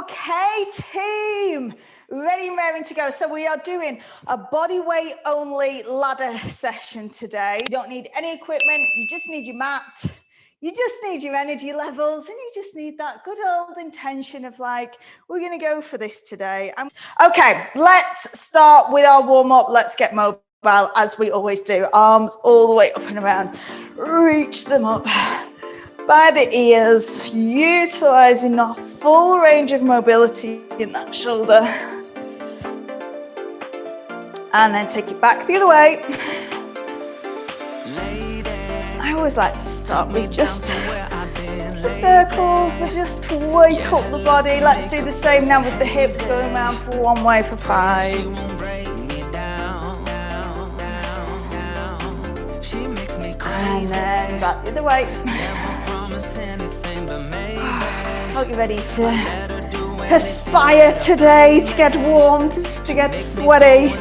Okay, team, ready and raring to go. So we are doing a body weight only ladder session today. You don't need any equipment, you just need your mat, you just need your energy levels, and you just need that good old intention of like, we're gonna go for this today. Okay, let's start with our warm-up. Let's get mobile as we always do. Arms all the way up and around, reach them up by the ears, utilizing the full range of mobility in that shoulder. And then take it back the other way. I always like to start with just the circles that just wake up the body. Let's do the same now with the hips, going around for one way for 5. And then back the other way. Hope you're ready to perspire today, to get warm, to get sweaty.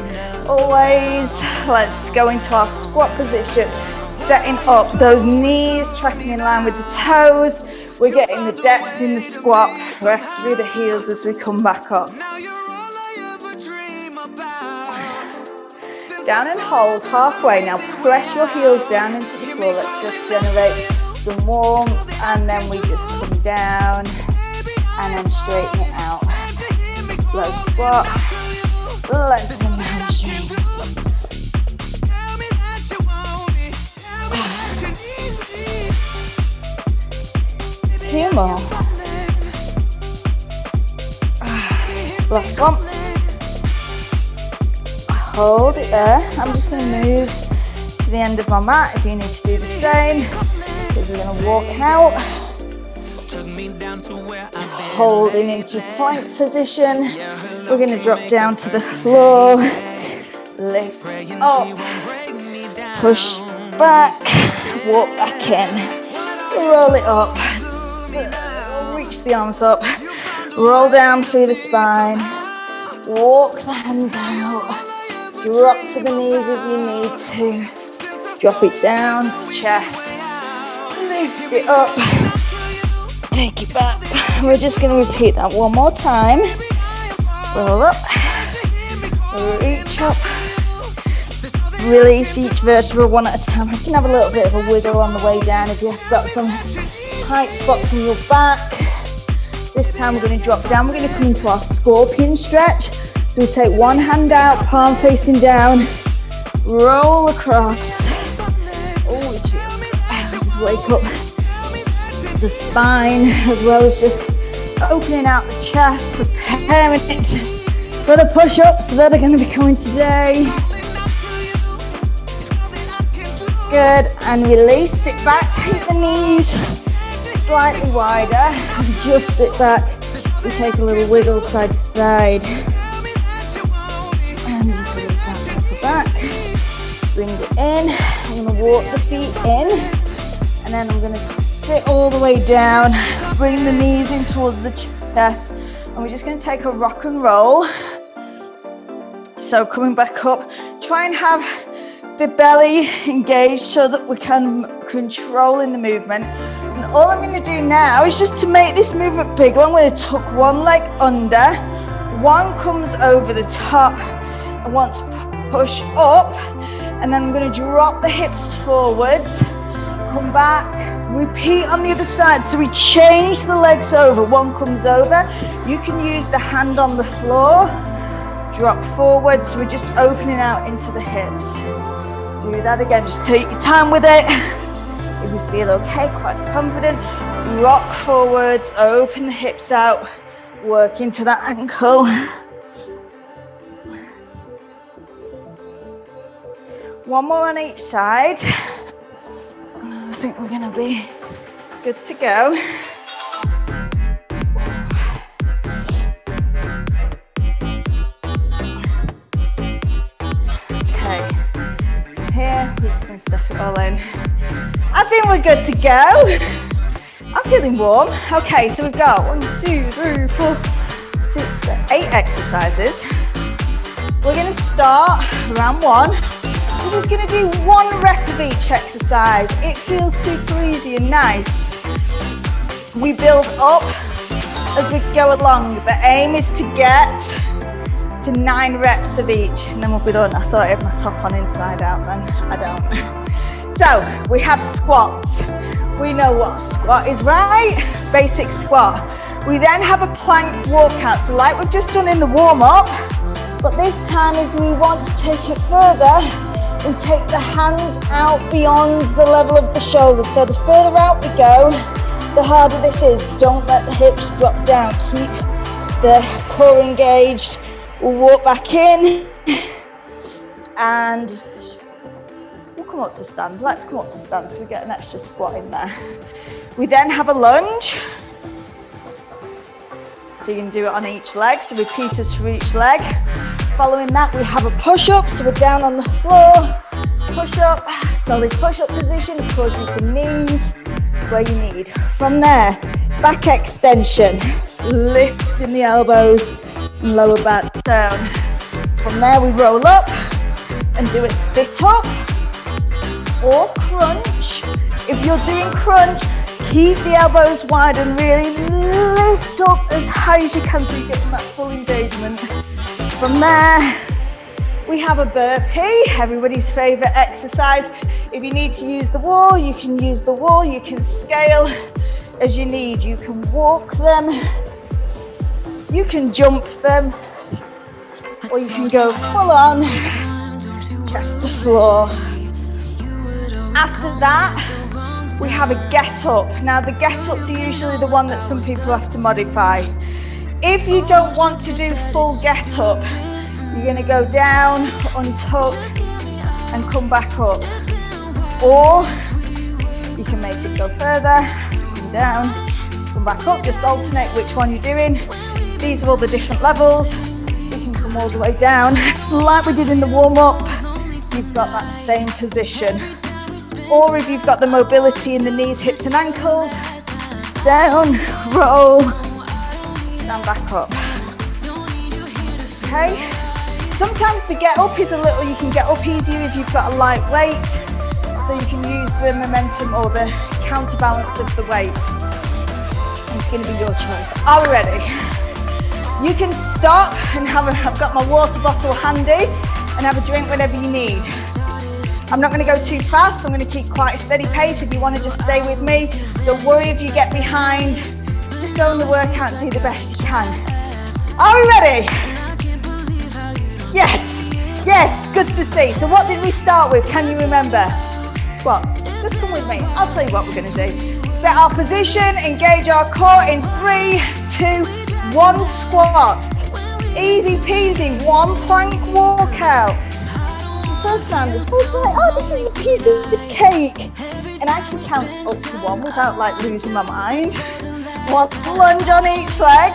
Always, let's go into our squat position, setting up those knees, tracking in line with the toes. We're getting the depth in the squat, press through the heels as we come back up. Down and hold halfway. Now press your heels down into the floor. Let's just generate some warmth, and then we just come down and then straighten it out. Low squat, lengthen the hamstrings. 2 more. Last one. Hold it there. I'm just going to move to the end of my mat if you need to do the same, because we're going to walk out. Holding into plank position. We're going to drop down to the floor. Lift up. Push back. Walk back in. Roll it up. Reach the arms up. Roll down through the spine. Walk the hands out. Drop to the knees if you need to. Drop it down to chest. Lift it up. Take it back. We're just going to repeat that one more time. Roll up. Reach up. Release each vertebra one at a time. You can have a little bit of a wiggle on the way down if you've got some tight spots in your back. This time we're going to drop down. We're going to come into our scorpion stretch. So we take one hand out, palm facing down, roll across. Oh, this feels good. Just wake up the spine, as well as just opening out the chest, preparing it for the push-ups that are going to be coming today. Good, and release, sit back, take the knees slightly wider, and just sit back. We take a little wiggle side to side. And just release that upper back. Bring it in. I'm going to walk the feet in. And then I'm going to sit all the way down. Bring the knees in towards the chest. And we're just going to take a rock and roll. So coming back up. Try and have the belly engaged so that we can control in the movement. And all I'm going to do now is just to make this movement bigger. I'm going to tuck one leg under. One comes over the top. I want to push up, and then I'm going to drop the hips forwards, come back, repeat on the other side. So we change the legs over. One comes over. You can use the hand on the floor. Drop forward. So we're just opening out into the hips. Do that again. Just take your time with it. If you feel okay, quite confident, rock forwards, open the hips out, work into that ankle. One more on each side. I think we're going to be good to go. Okay. Here, we're just going to stuff it all in. I think we're good to go. I'm feeling warm. Okay, so we've got 1, 2, 3, 4, 6, 7, 8 exercises. We're going to start round 1. We're just going to do 1 rep of each exercise. It feels super easy and nice. We build up as we go along. The aim is to get to 9 reps of each, and then we'll be done. I thought I had my top on inside out, then I don't. So we have squats. We know what a squat is, right? Basic squat. We then have a plank walkout, so like we've just done in the warm-up, but this time if we want to take it further, we take the hands out beyond the level of the shoulders. So the further out we go, the harder this is. Don't let the hips drop down. Keep the core engaged. We'll walk back in and we'll come up to stand. Let's come up to stand so we get an extra squat in there. We then have a lunge. So you can do it on each leg, so repeaters for each leg. Following that, we have a push-up, so we're down on the floor. Push-up, solid push-up position, of course you can knees where you need. From there, back extension, lifting the elbows and lower back down. From there, we roll up and do a sit-up or crunch. If you're doing crunch, keep the elbows wide and really lift up as high as you can so you get that full engagement. From there, we have a burpee, everybody's favorite exercise. If you need to use the wall, you can use the wall. You can scale as you need. You can walk them, you can jump them, or you can go full on, chest to floor. After that, we have a get up. Now the get ups are usually the one that some people have to modify. If you don't want to do full get up, you're going to go down, untuck and come back up. Or you can make it go further, come down, come back up, just alternate which one you're doing. These are all the different levels. You can come all the way down. Like we did in the warm up, you've got that same position. Or if you've got the mobility in the knees, hips and ankles, down, roll, stand back up. Okay? Sometimes the get up is a little, you can get up easier if you've got a light weight, so you can use the momentum or the counterbalance of the weight. And it's going to be your choice. Are we ready? You can stop and I've got my water bottle handy and have a drink whenever you need. I'm not going to go too fast. I'm going to keep quite a steady pace. If you want to just stay with me, don't worry if you get behind. Just go on the workout and do the best you can. Are we ready? Yes, yes, good to see. So what did we start with? Can you remember? Squats. Just come with me. I'll tell you what we're going to do. Set our position, engage our core in 3, 2, 1 squat. Easy peasy, 1 plank walkout. First round, it's like, oh, this is a piece of cake. And I can count up to 1 without like losing my mind. 1 lunge on each leg.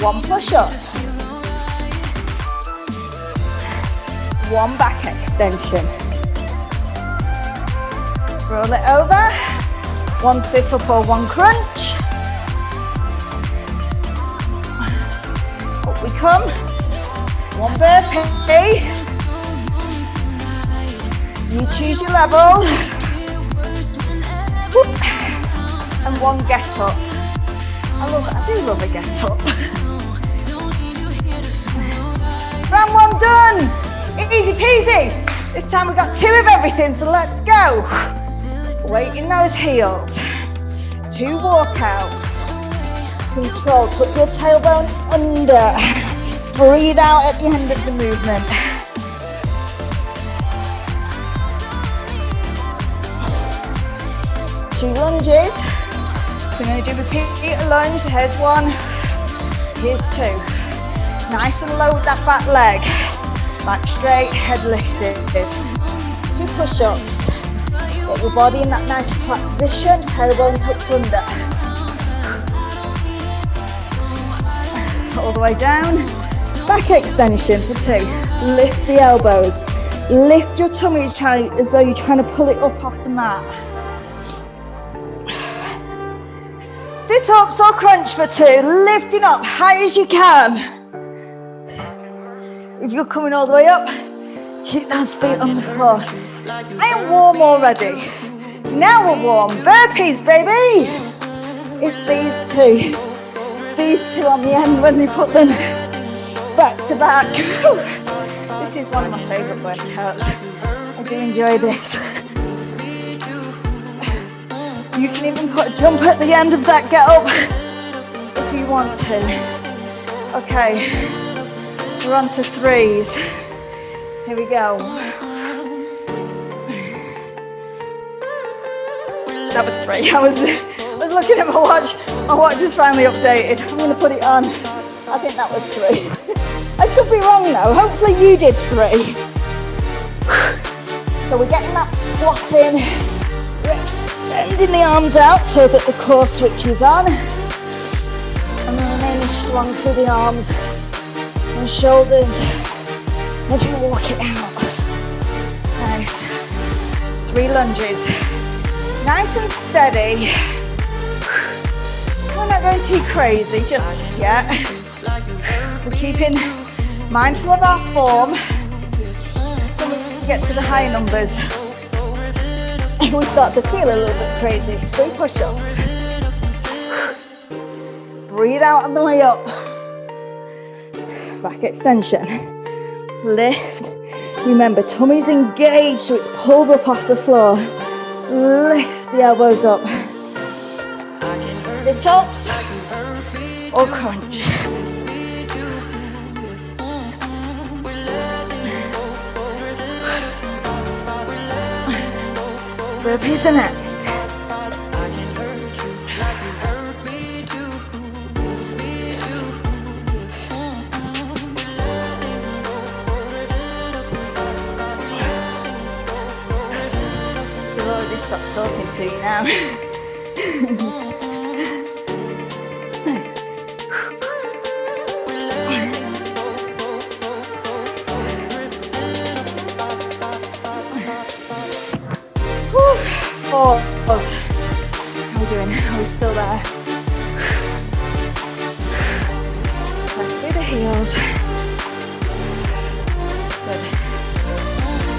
1 push-up. 1 back extension. Roll it over. 1 sit-up or 1 crunch. Up we come. 1 burpee. You choose your level. And 1 get up. I do love a get up. Round 1 done. Easy peasy. This time we've got 2 of everything, so let's go. Weight in those heels. 2 walkouts. Control, tuck your tailbone under. Breathe out at the end of the movement. 2 lunges. So I'm going to do repeat a lunge. Here's 1. Here's 2. Nice and low with that back leg. Back straight, head lifted. 2 push-ups. Get your body in that nice flat position. Tailbone tucked under. All the way down. Back extension for 2. Lift the elbows. Lift your tummy as though you're trying to pull it up off the mat. Sit-ups or crunch for 2. Lifting up high as you can. If you're coming all the way up, keep those feet on the floor. I am warm already. Now we're warm. Burpees, baby. It's these two. These two on the end when they put them back to back. This is one of my favourite workouts. I do enjoy this. You can even put a jump at the end of that get up if you want to. Okay, we're on to threes. Here we go. That was three. I was looking at my watch. My watch is finally updated. I'm going to put it on. I think that was three. I could be wrong though. Hopefully you did three. So we're getting that squat in. We're extending the arms out so that the core switches on. And we're remaining strong through the arms and shoulders as we walk it out. Nice. 3 lunges. Nice and steady. We're not going too crazy just yet. We're keeping mindful of our form. So when we get to the higher numbers, we start to feel a little bit crazy. 3 push-ups. Breathe out on the way up. Back extension. Lift. Remember, tummy's engaged, so it's pulled up off the floor. Lift the elbows up. Sit-ups or crunch. Burpees are next. So I'll just stop talking to you now. Pause. How are we doing? Are we still there? Press through the heels. Good.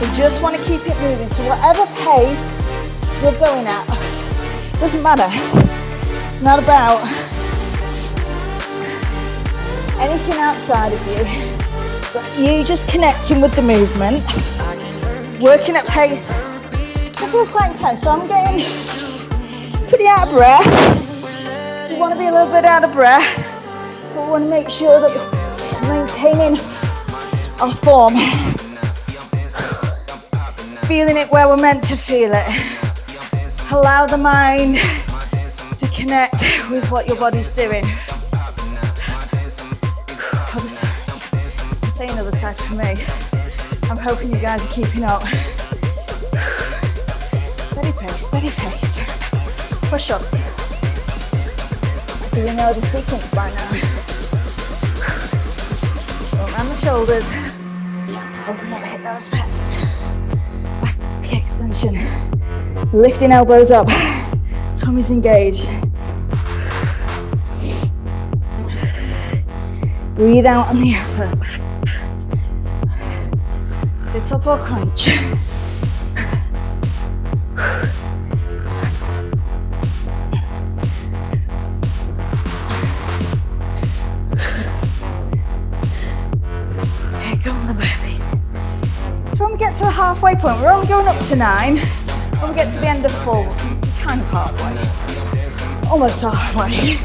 We just want to keep it moving. So whatever pace you're going at, doesn't matter. It's not about anything outside of you, but you just connecting with the movement, working at pace. It feels quite intense, so I'm getting pretty out of breath. We want to be a little bit out of breath, but we want to make sure that we're maintaining our form. Feeling it where we're meant to feel it. Allow the mind to connect with what your body's doing. I'm saying other side for me. I'm hoping you guys are keeping up. Steady pace. Push-ups. Do we know the sequence by now? Go around the shoulders. Open up, hit those pecs. Back extension. Lifting elbows up. Tummy's engaged. Breathe out on the effort. Sit up or crunch. To the halfway point, we're only going up to 9. When we get to the end of 4, kind of halfway, almost halfway.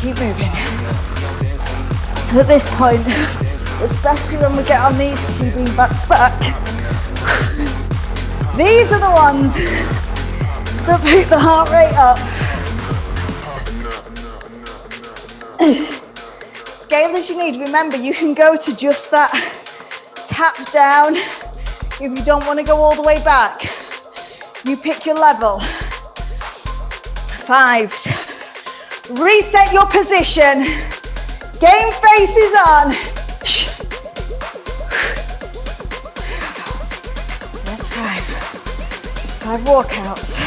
Keep moving. So at this point, especially when we get on these 2 being back to back, these are the ones that pick the heart rate up. Scale as you need. Remember, you can go to just that tap down if you don't want to go all the way back. You pick your level. 5s. Reset your position. Game faces on. That's 5 walkouts.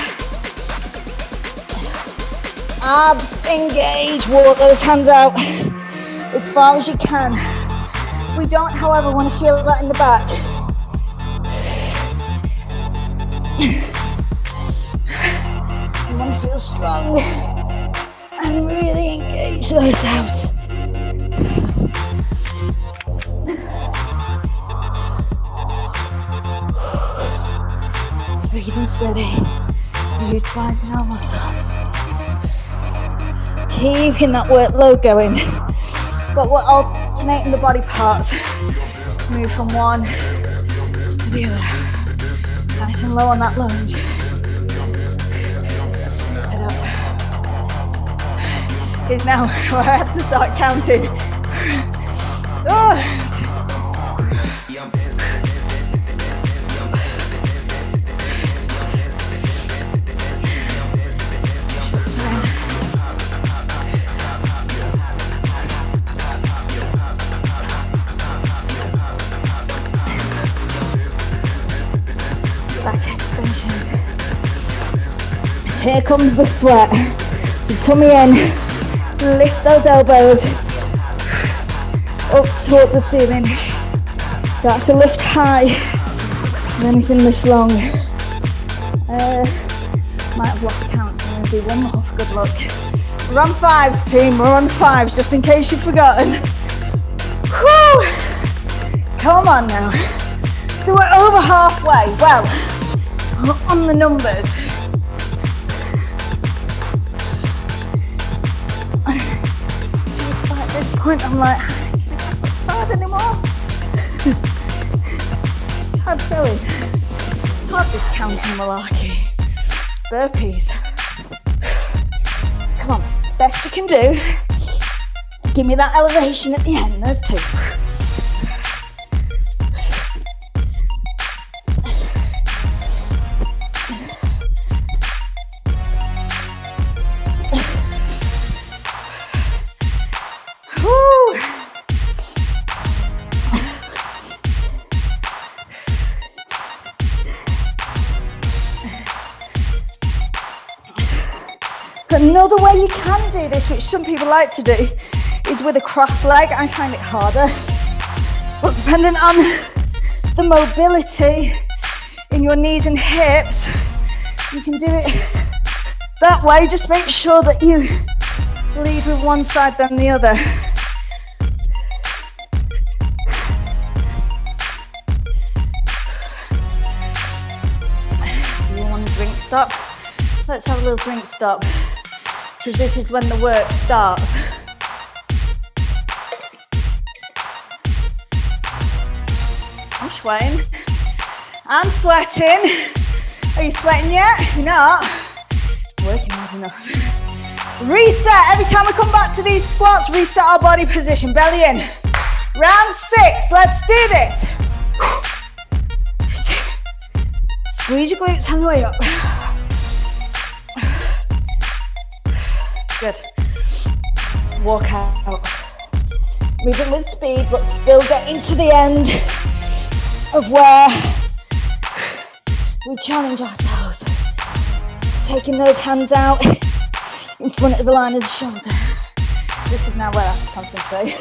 Abs engage, walk those hands out. as far as you can. We don't, however, want to feel that in the back. We want to feel strong and really engage those abs. Breathing steady, utilising our muscles. Keeping that workload going, but we're alternating the body parts. Move from one to the other. Nice and low on that lunge. Head up. Here's now where I have to start counting. Oh. Here comes the sweat. So tummy in, lift those elbows up toward the ceiling. Start to lift high, and anything lift long. Might have lost count, so I'm going to do one more for good luck. We're on fives, team, we're on fives, just in case you've forgotten. Whew. Come on now. So we're over halfway. Well, on the numbers. Point, I'm like, I can't hard anymore. It's hard going. Hard this counting malarkey. Burpees. So come on, best you can do. Give me that elevation at the end, those two. Another way you can do this, which some people like to do, is with a cross leg. I find it harder, but depending on the mobility in your knees and hips, you can do it that way. Just make sure that you lead with one side then the other. Do you want a drink stop? Let's have a little drink stop, because this is when the work starts. I'm sweating. I'm sweating. Are you sweating yet? You're not. Working hard enough. Reset. Every time we come back to these squats, reset our body position. Belly in. Round 6. Let's do this. Squeeze your glutes on the way up. Good. Walk out. Moving with speed, but still getting to the end of where we challenge ourselves. Taking those hands out in front of the line of the shoulder. This is now where I have to concentrate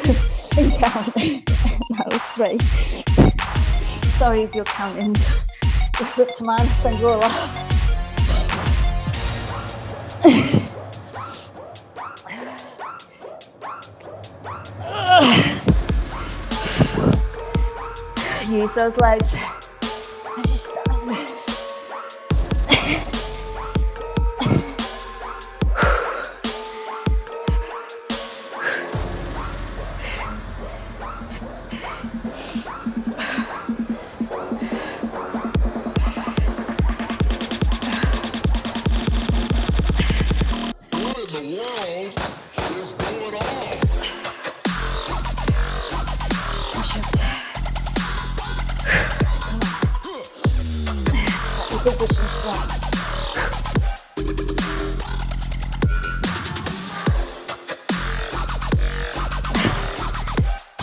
and count. That was 3. Sorry if your countings different to mine, I'll send you all off. Use those legs as you stand. What in the world is going on? Position strong.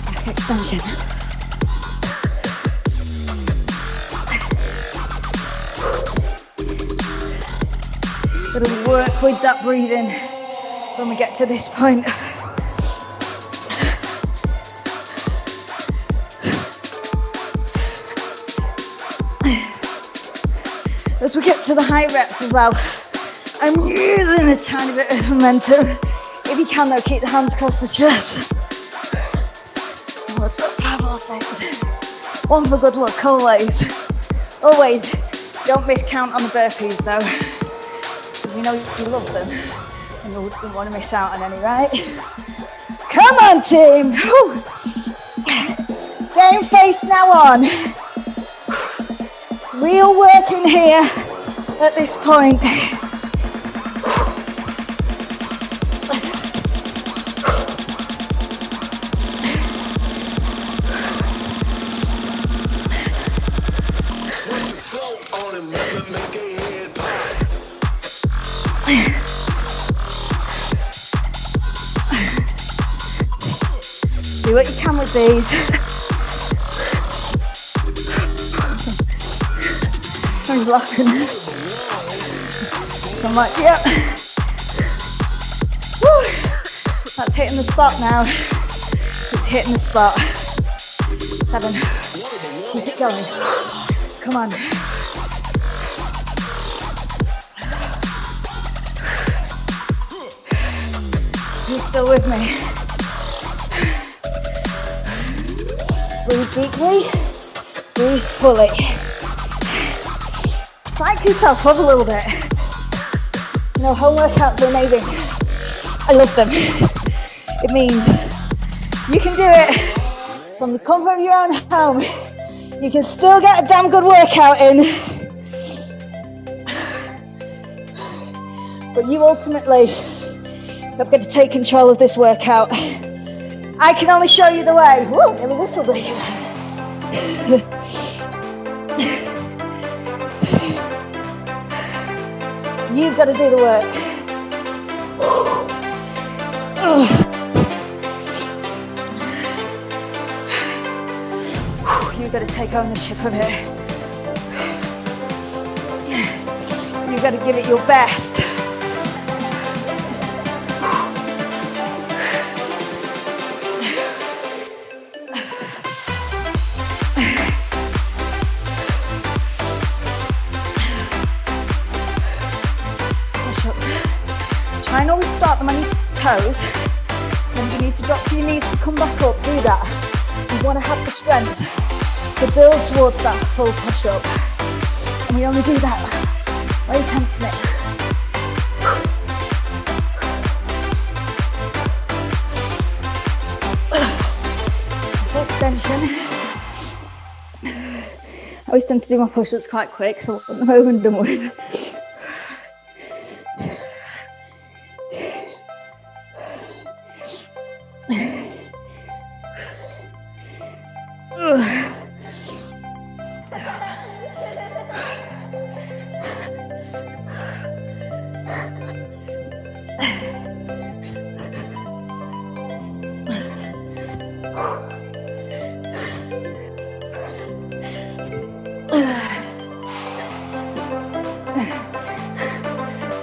Back extension. Got to work with that breathing when we get to this point. as we get to the high reps as well, I'm using a tiny bit of momentum. If you can though, keep the hands across the chest. What's up, 5 or 6. One for good luck, always. Always, don't miss count on the burpees though. You know you love them and you wouldn't want to miss out on any, right? Come on, team. Whew. Game face now on. Real work in here at this point. Do what you can with these. I'm laughing. So I'm like, yep. Woo. That's hitting the spot now. It's hitting the spot. 7. Keep it going. Come on. You're still with me. Breathe deeply, breathe fully. Psych yourself up a little bit. You know, home workouts are amazing. I love them. It means you can do it from the comfort of your own home. You can still get a damn good workout in. But you ultimately have got to take control of this workout. I can only show you the way. Woo, nearly whistled at you. You've got to do the work. You've got to take ownership of it. You've got to give it your best. Try and always start them on your toes. Then you need to drop to your knees to come back up. Do that. You want to have the strength to build towards that full push-up. And we only do that by attempting it. Full extension. I always tend to do my push-ups quite quick, so I want them over and done with.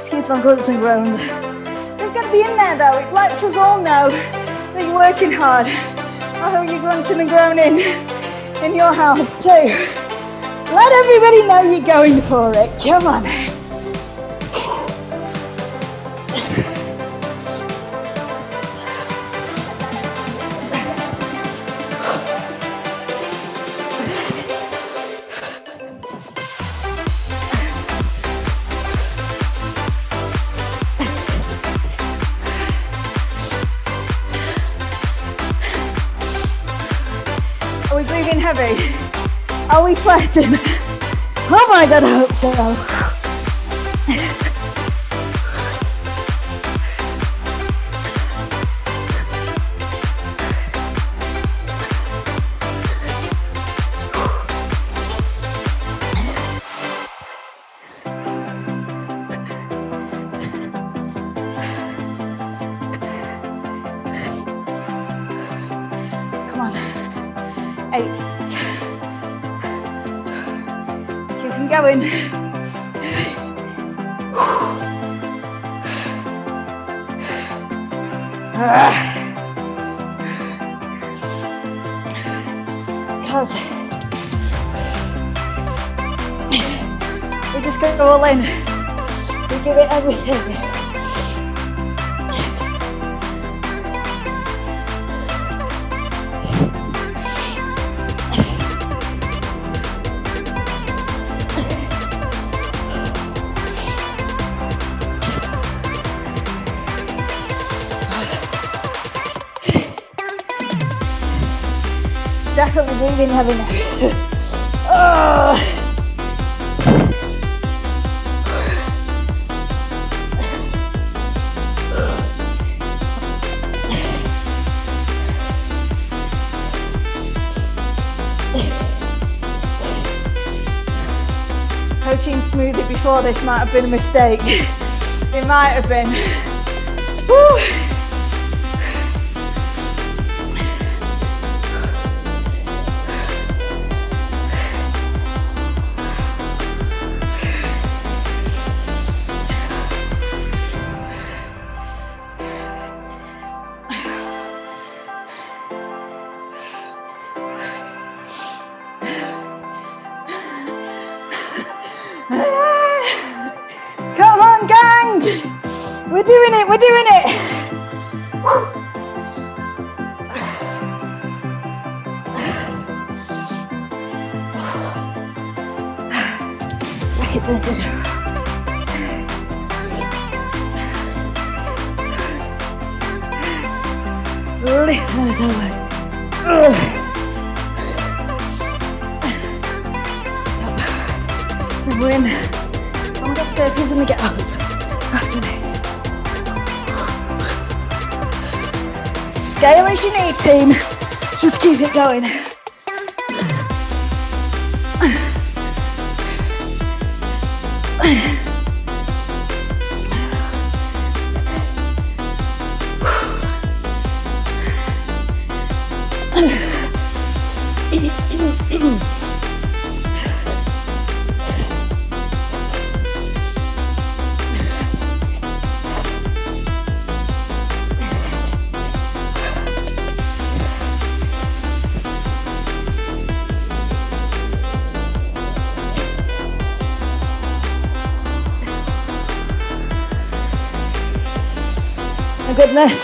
Excuse my grunts and groans. They've got to be in there though. It lets us all know that you're working hard. I hope you're grunting and groaning in your house too. Let everybody know you're going for it. Come on. Are we breathing heavy? Are we sweating? Oh my God, I hope so. Come on. 8. Keep going. Because we just go all in. We give it everything. Definitely breathing heavy now. Oh. Protein smoothie before this might have been a mistake. It might have been. Woo. Come on, gang! We're doing it, we're doing it! Like it's lifted. Lift those elbows. Then we're in. I'm gonna get burpees and we get out after this. Scale as you need, team. Just keep it going. My goodness.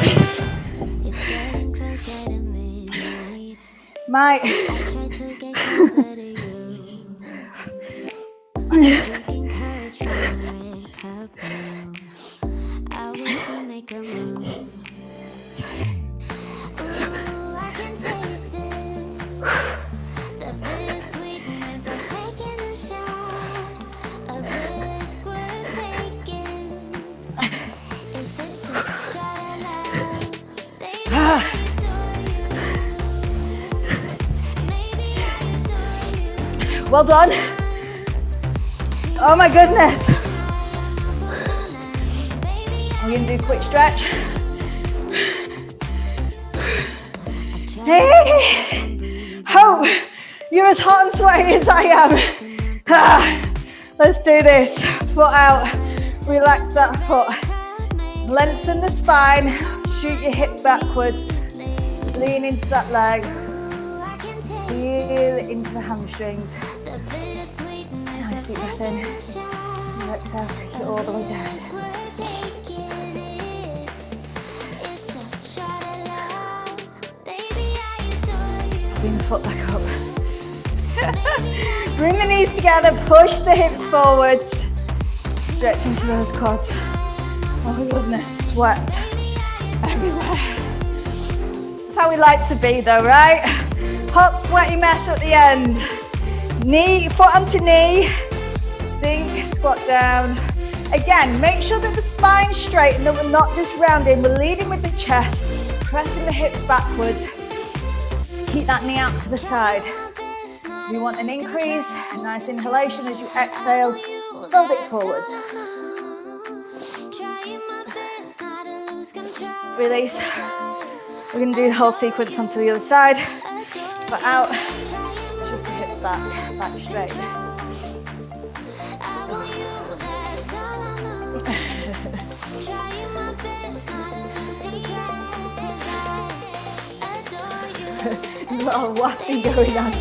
My well done. Oh my goodness. We're gonna do a quick stretch. Hey, hope you're as hot and sweaty as I am. Let's do this. Foot out, relax that foot. Lengthen the spine, shoot your hip backwards. Lean into that leg. Feel it into the hamstrings. Nice deep breath in. And exhale, take it all the way down. Bring the foot back up. Bring the knees together, push the hips forwards. Stretch into those quads. Oh my goodness, sweat everywhere. That's how we like to be though, right? Hot, sweaty mess at the end. Knee, foot onto knee. Sink, squat down. Again, make sure that the spine's straight and that we're not just rounding. We're leading with the chest, pressing the hips backwards. Keep that knee out to the side. You want an increase, a nice inhalation as you exhale. Fold it forward. Release. We're going to do the whole sequence onto the other side. Foot out. Shift the hips back, back straight. A lot of wafting going on.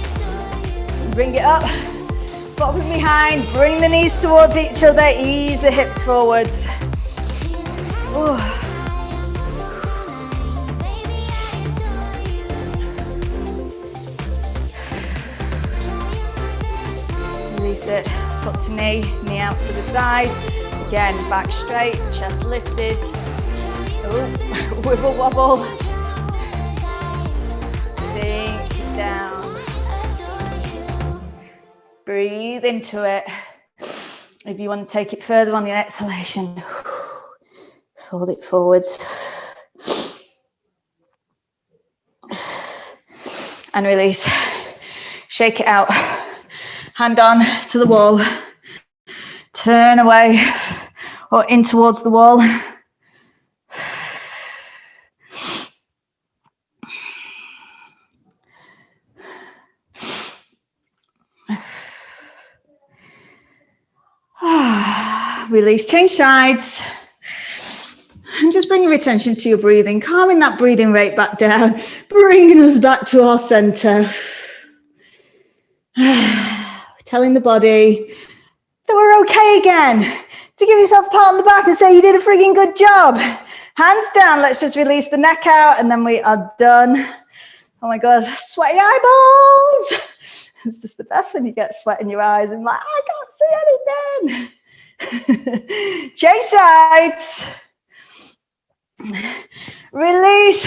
Bring it up. Bobbing behind, bring the knees towards each other, ease the hips forwards. Ooh. Release it, foot to knee out to the side. Again, back straight, chest lifted. Ooh. Wiggle wobble. Sink down. Breathe into it. If you want to take it further on the exhalation, fold it forwards. And release. Shake it out. Hand on to the wall. Turn away or in towards the wall. Release, change sides. And just bring your attention to your breathing, calming that breathing rate back down, bringing us back to our center. Telling the body that we're okay again. To give yourself a pat on the back and say you did a freaking good job. Hands down, let's just release the neck out and then we are done. Oh my God, sweaty eyeballs. It's just the best when you get sweat in your eyes and like, I can't see anything. Change sides. Release,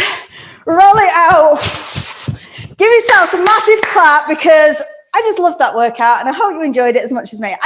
roll it out. Give yourself a massive clap because I just loved that workout and I hope you enjoyed it as much as me.